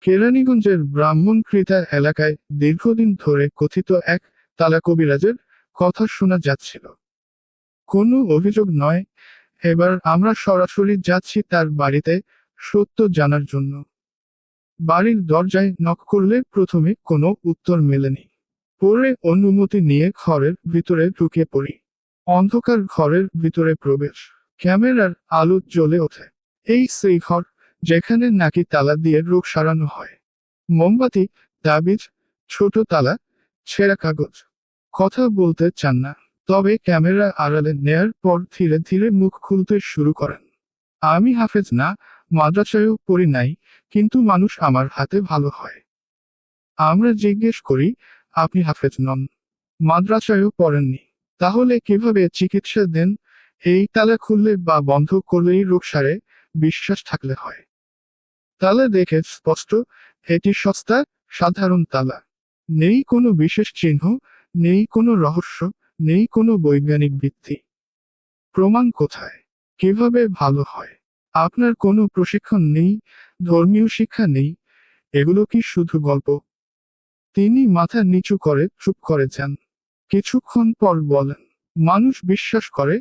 কেরানীগঞ্জের ব্রাহ্মণকৃতা এলাকায় দীর্ঘদিন ধরে কথিত এক তালা কবিরাজের কথা শোনা যাচ্ছিল। কোনো অভিযোগ নয়, এবার আমরা সরাসরি যাচ্ছি তার বাড়িতে সত্য জানার জন্য। বাড়ির দরজায় নক করলে প্রথমে কোনো উত্তর মেলেনি। পরে অনুমতি নিয়ে ঘরের ভিতরে ঢুকে পড়ি। অন্ধকার ঘরের ভিতরে প্রবেশ, ক্যামেরার আলো জ্বলে ওঠে। এই সেই ঘর যেখানে নাকি তালা দিয়ে রোগ সারানো হয়। মোমবাতি, তাবিজ, ছোট তালা, ছেঁড়া কাগজ। কথা বলতে চান না, তবে ক্যামেরা আড়ালে নেয়ার পর ধীরে ধীরে মুখ খুলতে শুরু করেন। আমি হাফেজ না, মাদ্রাসায়ও পড়ি নাই, কিন্তু মানুষ আমার হাতে ভালো হয়। আমরা জিজ্ঞেস করি, আপনি হাফেজ নন, মাদ্রাসায়ও পড়েননি, তাহলে কিভাবে চিকিৎসা দেন? এই তালা খুললে বা বন্ধ করলেই রোগ সারে, বিশ্বাস থাকলে হয়। তালা দেখে স্পষ্ট, এটি সস্তা, সাধারণ তালা। নেই কোনো বিশেষ চিহ্ন, নেই কোনো রহস্য, নেই কোনো বৈজ্ঞানিক ভিত্তি। প্রমাণ কোথায়? কিভাবে ভালো হয়? আপনার কোনো প্রশিক্ষণ নেই, ধর্মীয় শিক্ষা নেই, এগুলো কি শুধু গল্প? তিনি মাথা নিচু করে চুপ করে যান। কিছুক্ষণ পর বলেন, মানুষ বিশ্বাস করে,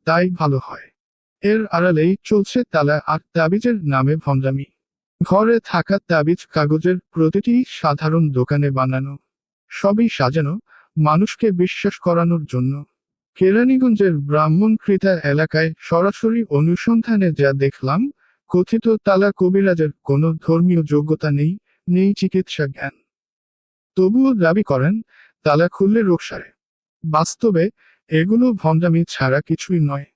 তাই ভালো হয়। এর আড়ালেই চলছে তালা আর তাবিজের নামে ভণ্ডামি। ঘরে থাকা তাবিজ কাগজের প্রতিটি সাধারণ দোকানে বানানো, সবই সাজানো, মানুষকে বিশ্বাস করানোর জন্য। কেরানীগঞ্জের ব্রাহ্মণকৃতা এলাকায় সরাসরি অনুসন্ধানে যা দেখলাম, কথিত তালা কবিরাজের কোনো ধর্মীয় যোগ্যতা নেই, নেই চিকিৎসা জ্ঞান। তবুও দাবি করেন, তালা খুললে রোগ সারে। বাস্তবে এগুলো ভণ্ডামি ছাড়া কিছুই নয়।